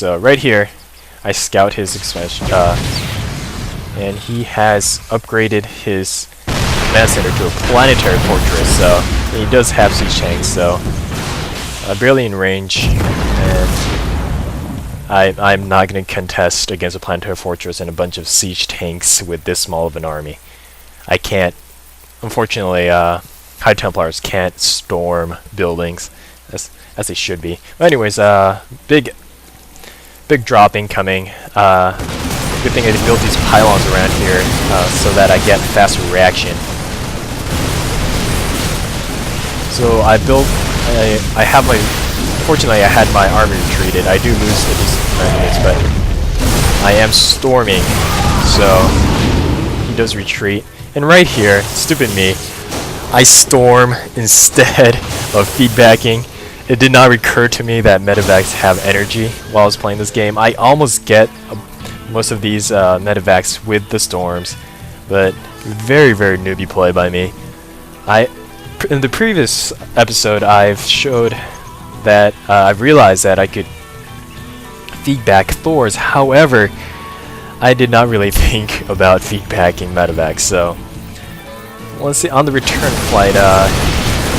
So right here, I scout his expansion, and he has upgraded his command center to a planetary fortress. So he does have siege tanks, so barely in range, and I'm not going to contest against a planetary fortress and a bunch of siege tanks with this small of an army. I can't. Unfortunately, High Templars can't storm buildings as they should be. But anyways, big drop incoming. Good thing I built these pylons around here so that I get faster reaction. So I built. I have my. Fortunately, I had my army retreated. I do lose a decent amount of units, but I am storming, so he does retreat. And right here, stupid me, I storm instead of feedbacking. It did not recur to me that medevacs have energy while I was playing this game. I almost get most of these medevacs with the storms, but very, very newbie play by me. In the previous episode, I've showed that I've realized that I could feedback Thors. However, I did not really think about feedbacking medevacs. So let's see. On the return flight,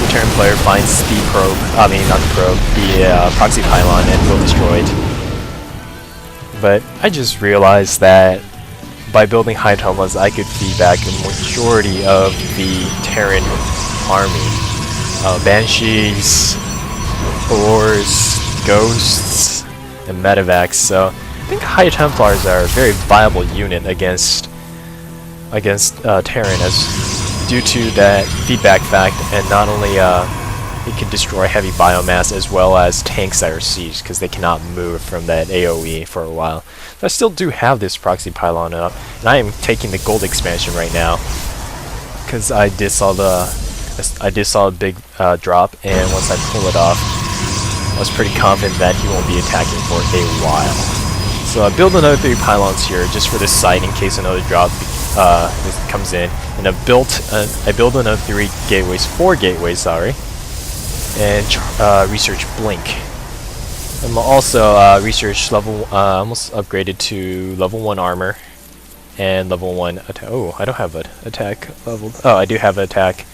return player finds the probe. I mean, not the probe, the proxy pylon, and will destroy it. But I just realized that by building High Templars, I could feedback a majority of the Terran army. Banshees, Thors, Ghosts, and medevacs. So I think High Templars are a very viable unit against Terran, as due to that feedback fact, and not only it can destroy heavy biomass as well as tanks that are sieged because they cannot move from that AoE for a while. But I still do have this proxy pylon up, and I am taking the gold expansion right now because I did saw a big drop, and once I pull it off, I was pretty confident that he won't be attacking for a while. So I build another 3 pylons here just for this site in case another drop comes in, and I build another 4 gateways, sorry, and research blink. I'm also research level, almost upgraded to level 1 armor and level 1 attack. Oh, I don't have an attack leveled. Oh, I do have an attack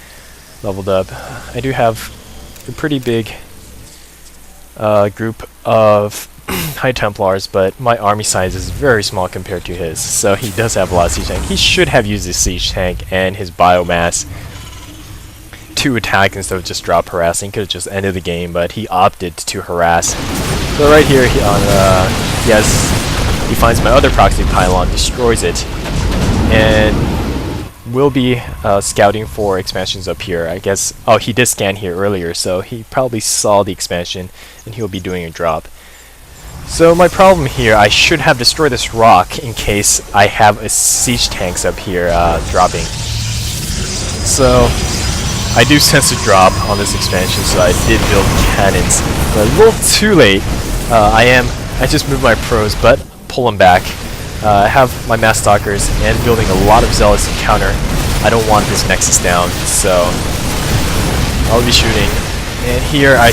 leveled up. I do have a pretty big group of High Templars, but my army size is very small compared to his, so he does have a lot of siege tank. He should have used his siege tank and his biomass to attack instead of just drop harassing. Could have just ended the game, but he opted to harass. So right here, he finds my other proxy pylon, destroys it, and will be scouting for expansions up here. I guess. Oh, he did scan here earlier, so he probably saw the expansion, and he'll be doing a drop. So my problem here, I should have destroyed this rock in case I have a siege tanks up here dropping. So I do sense a drop on this expansion, so I did build cannons, but a little too late. I just moved my pros, but pull them back. I have my mass stalkers and building a lot of zealots in counter. I don't want this nexus down, so I'll be shooting. And here I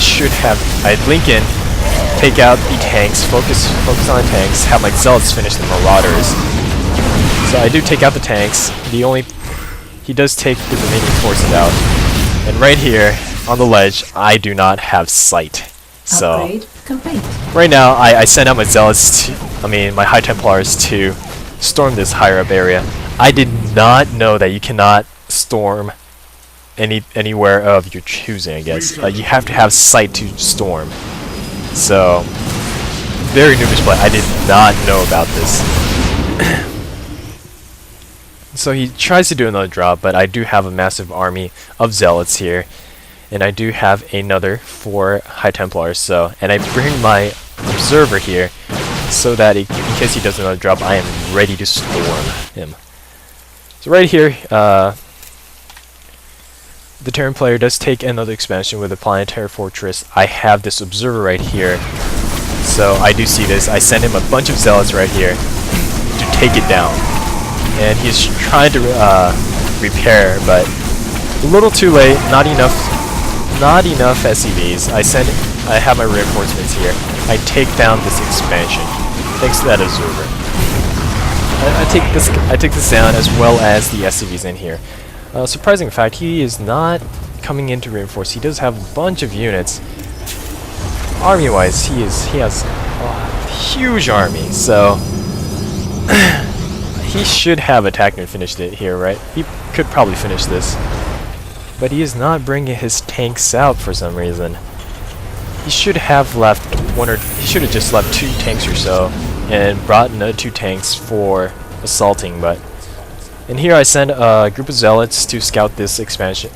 blink in, take out the tanks, focus on the tanks, have my zealots finish the marauders. So I do take out the tanks. He does take the remaining forces out. And right here on the ledge, I do not have sight. So right now I send out my zealots my High Templars to storm this higher up area. I did not know that you cannot storm anywhere of your choosing, I guess. You have to have sight to storm. So, very noobish play. I did not know about this. So he tries to do another drop, but I do have a massive army of zealots here, and I do have another 4 High Templars. So, and I bring my observer here, so that in case he does another drop, I am ready to storm him. So right here, the Terran player does take another expansion with a planetary fortress. I have this observer right here, so I do see this. I send him a bunch of zealots right here to take it down, and he's trying to repair, but a little too late. Not enough SCVs. I have my reinforcements here. I take down this expansion thanks to that observer. I take this down as well as the SCVs in here. Surprising fact, he is not coming in to reinforce. He does have a bunch of units. Army-wise, he has a huge army, so he should have attacked and finished it here, right? He could probably finish this, but he is not bringing his tanks out for some reason. He should have left he should have just left 2 tanks or so and brought another 2 tanks for assaulting, but and here I send a group of zealots to scout this expansion,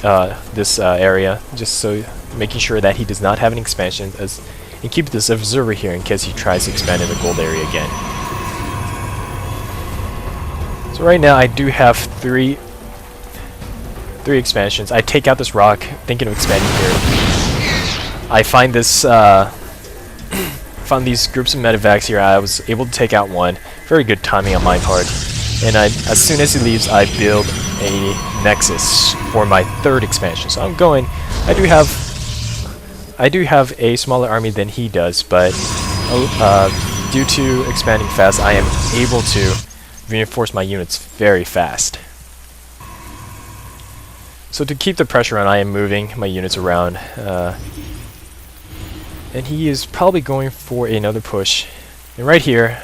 this area, just so making sure that he does not have an expansion, and keep this observer here in case he tries to expand in the gold area again. So right now I do have 3 expansions. I take out this rock, thinking of expanding here. I find this, found these groups of medevacs here. I was able to take out one. Very good timing on my part. And as soon as he leaves, I build a nexus for my 3rd expansion. So I'm going. I do have a smaller army than he does, but due to expanding fast, I am able to reinforce my units very fast. So to keep the pressure on, I am moving my units around, and he is probably going for another push. And right here,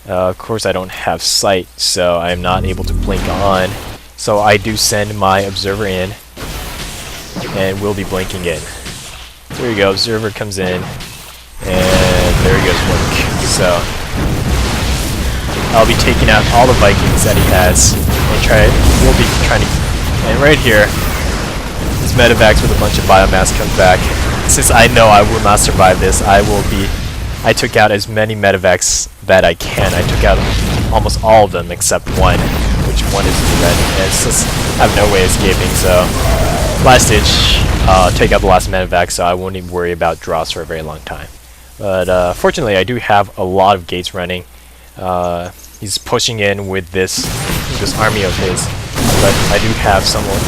of course I don't have sight, so I'm not able to blink on. So I do send my observer in, and we'll be blinking in. There you go, observer comes in, and there he goes, blink. So I'll be taking out all the Vikings that he has, and we'll be trying to. And right here, this medevacs with a bunch of biomass comes back. Since I know I will not survive this, I took out as many medevacs that I can. I took out almost all of them except one, which one is red, and it's just, I have no way of escaping, so last ditch, take out the last medevac, so I won't even worry about draws for a very long time. But fortunately, I do have a lot of gates running. He's pushing in with this army of his, but I do have someone.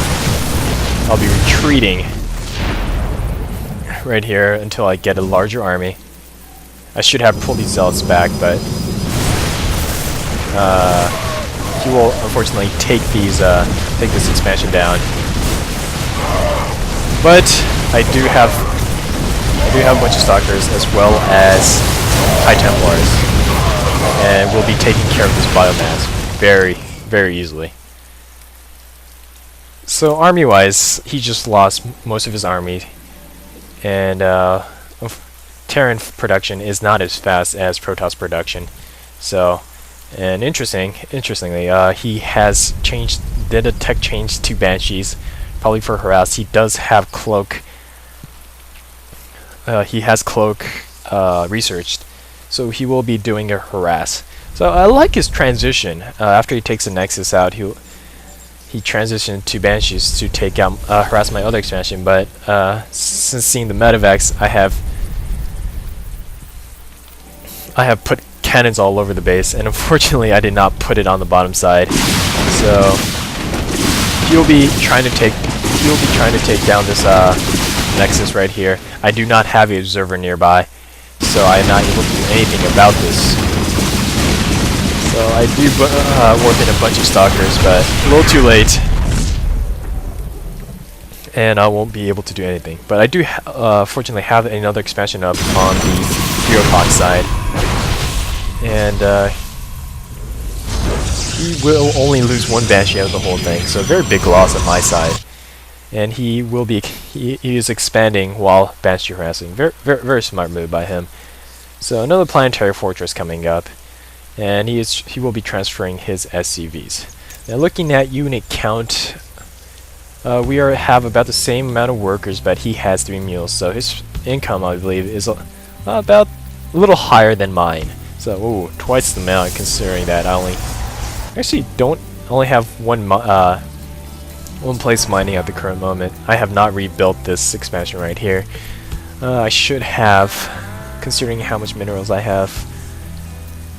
I'll be retreating right here until I get a larger army. I should have pulled these zealots back, but he will unfortunately take this expansion down. But I do have a bunch of stalkers as well as high templars, and we'll be taking care of this biomass very, very easily. So army-wise, he just lost most of his army, and Terran production is not as fast as Protoss production. So, and interestingly, he has did a tech change to Banshees, probably for harass. He does have cloak. He has cloak researched, so he will be doing a harass. So I like his transition. After he takes the Nexus out, he transitioned to Banshees to take out harass my other expansion. But since seeing the medevacs, I have put cannons all over the base, and unfortunately I did not put it on the bottom side. So he'll be trying to take down this Nexus right here. I do not have an observer nearby, so I am not able to do anything about this. So I do warp in a bunch of stalkers, but a little too late, and I won't be able to do anything. But I do fortunately have another expansion up on the 3 o'clock side, and he will only lose 1 Banshee out of the whole thing, so a very big loss on my side. And he is expanding while Banshee harassing. Very, very, very smart move by him. So another planetary fortress coming up, and he will be transferring his SCVs. Now looking at unit count, we have about the same amount of workers, but he has 3 mules, so his income, I believe, is about a little higher than mine. So ooh, twice the amount, considering that I only have one place mining at the current moment. I have not rebuilt this expansion right here. I should have, considering how much minerals I have,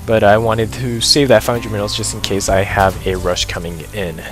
but I wanted to save that 500 minerals just in case I have a rush coming in.